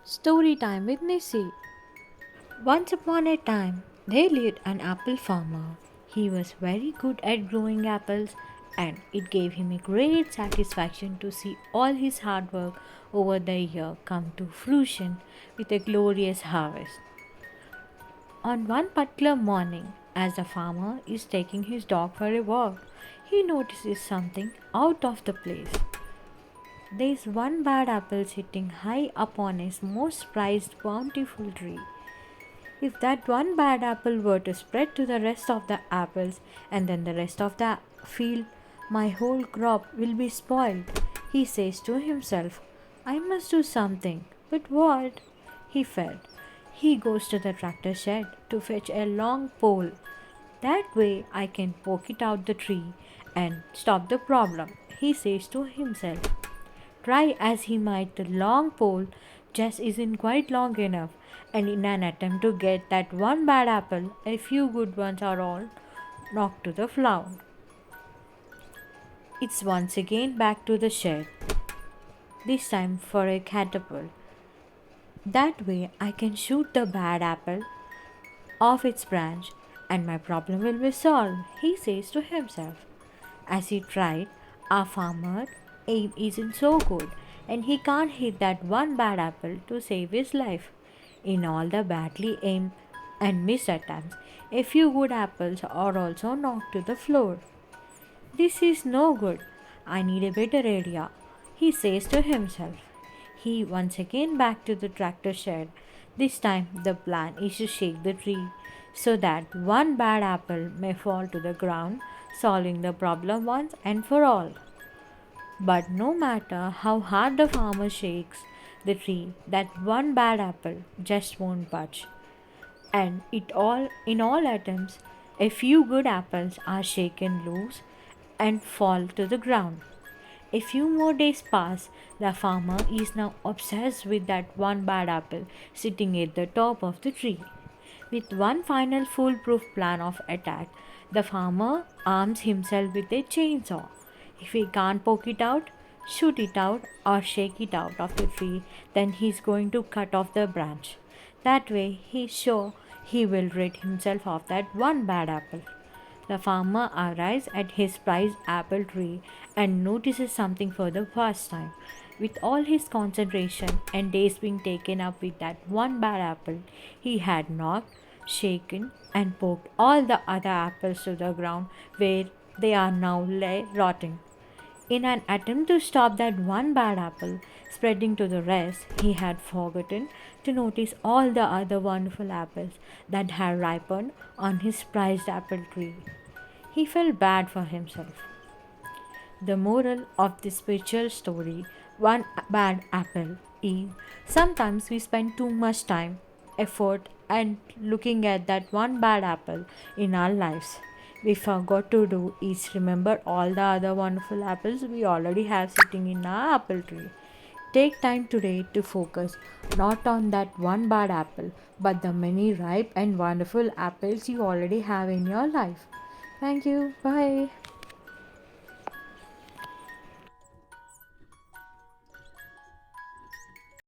Story time with Nissy. Once upon a time, there lived an apple farmer. He was very good at growing apples, and it gave him a great satisfaction to see all his hard work over the year come to fruition with a glorious harvest. On one particular morning, as the farmer is taking his dog for a walk, he notices something out of the place. There is one bad apple sitting high up on his most prized bountiful tree. If that one bad apple were to spread to the rest of the apples and then the rest of the field, my whole crop will be spoiled. He says to himself, I must do something. But what? He felt. He goes to the tractor shed to fetch a long pole. That way I can poke it out the tree and stop the problem, he says to himself. Try as he might, the long pole just isn't quite long enough, and in an attempt to get that one bad apple, a few good ones are all knocked to the floor. It's once again back to the shed, this time for a catapult. That way I can shoot the bad apple off its branch and my problem will be solved, he says to himself. As he tried, our farmer aim isn't so good and he can't hit that one bad apple to save his life. In all the badly aimed and missed attempts, a few good apples are also knocked to the floor. This is no good. I need a better idea, he says to himself. He once again back to the tractor shed. This time the plan is to shake the tree so that one bad apple may fall to the ground, solving the problem once and for all. But no matter how hard the farmer shakes the tree, that one bad apple just won't budge. And it all in all attempts, a few good apples are shaken loose and fall to the ground. A few more days pass. The farmer is now obsessed with that one bad apple sitting at the top of the tree. With one final foolproof plan of attack, the farmer arms himself with a chainsaw. If he can't poke it out, shoot it out, or shake it out of the tree, then he's going to cut off the branch. That way, he's sure he will rid himself of that one bad apple. The farmer arrives at his prized apple tree and notices something for the first time. With all his concentration and days being taken up with that one bad apple, he had knocked, shaken, and poked all the other apples to the ground where they are now lay rotting. In an attempt to stop that one bad apple spreading to the rest, he had forgotten to notice all the other wonderful apples that had ripened on his prized apple tree. He felt bad for himself. The moral of this spiritual story, one bad apple, is sometimes we spend too much time, effort, and looking at that one bad apple in our lives. We forgot to do is remember all the other wonderful apples we already have sitting in our apple tree. Take time today to focus not on that one bad apple, but the many ripe and wonderful apples you already have in your life. Thank you. Bye.